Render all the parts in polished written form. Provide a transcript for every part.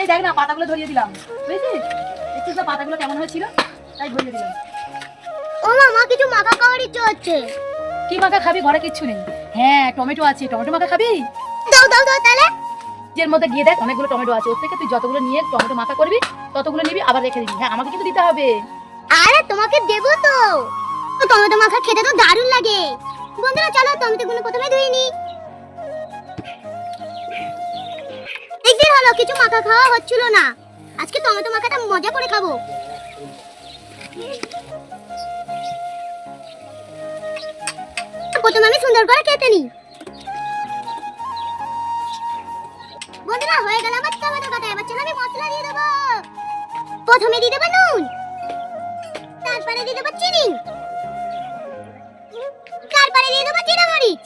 এই দেখ না পাতাগুলো ধরিয়ে দিলাম, বুঝেছিস? দেখছিস না পাতাগুলো কেমন হয়েছিল, তাই ধরিয়ে দিলাম। ও মা কিছু মাখা খাওয়ার ইচ্ছে হচ্ছে। কি মাখা খাবি? ঘরে কিচ্ছু নেই। হ্যাঁ টমেটো আছে, টমেটো মাখা খাবি? দাও দাও দাও তাহলে। এর মধ্যে গিয়ে দেখ অনেকগুলো টমেটো আছে, ওর থেকে তুই যতগুলো নিয়ে টমেটো মাখা করবি ততগুলো নিবি, আবার রেখে দিবি। হ্যাঁ আমাকে কিন্তু দিতে হবে। আরে তোমাকে দেবো তো। টমেটো মাখা খেতে তো দারুণ লাগে। বন্ধুরা চলো টমেটোগুলো প্রথমে ধুয়ে নিই। একদিন হলো কিছু মাখা খাওয়া হচ্ছিল না, আজকে টমেটো মাখাটা মজা করে খাবো। প্রথমে আমি সুন্দর করে কেটে নিই। বন্ধুরা হয়ে গেল আমার টমেটো কাটা, এবার চলো আমি মশলা দিয়ে দেবো। প্রথমে দিয়ে দেবো নুন, তারপরে দিয়ে দেবো চিনি, তারপরে দিয়ে দেবো জিরা মরিচ,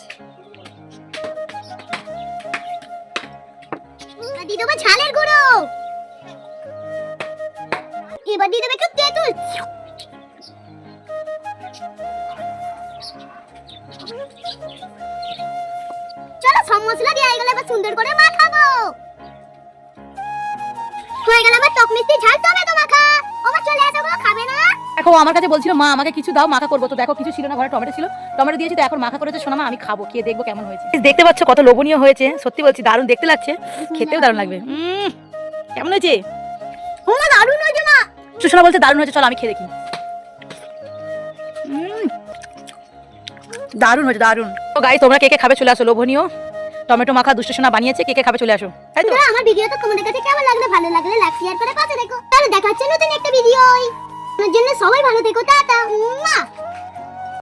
আর দিয়ে দেবো ঝালের গুঁড়ো, এবার দিয়ে দেবো একটু তেঁতুল। চলো সব মশলা দিয়ে হয়ে গেল, এবার সুন্দর করে মাখাবো। হয়ে গেল আমার টক মিষ্টি ঝাল টমেটো মাখা। ওমা চলে আসো গো, খাবে না? দেখো আমার কাছে বলছিল মা আমাকে কিছু দাও মাখা করবো, তো দেখো কিছু ছিল না ঘরে, টমেটো ছিল, টমেটো দিয়েছি, তো এখন মাখা করেছে শোনা মা, আমি খাবো, খেয়ে দেখবো কেমন হয়েছে। দেখতে পাচ্ছ কত লোভনীয় হয়েছে, সত্যি বলছি দারুণ দেখতে লাগছে, খেতেও দারুণ লাগবে। কেমন হয়েছে? ওমা দারুণ হয়েছে মা। সুষনা বলছে দারুণ হয়েছে, চল আমি খেয়ে দেখি। দারুণ হয়েছে দারুণ। তো গাইস তোমরা কে কে খাবে চলে আসো, লোভনীয় টমেটো মাখা দুষ্টু সোনা বানিয়েছে, কে কে খাবে চলে আসো, তাই তো? আমার ভিডিওটা তোমাদের কাছে কেমন লাগলো? ভালো লাগলে লাইক শেয়ার করে পাশে দেখো। তাহলে দেখা হচ্ছে নতুন একটা ভিডিও। আপনার জন্য সবাই ভালো থেকো, টাটা।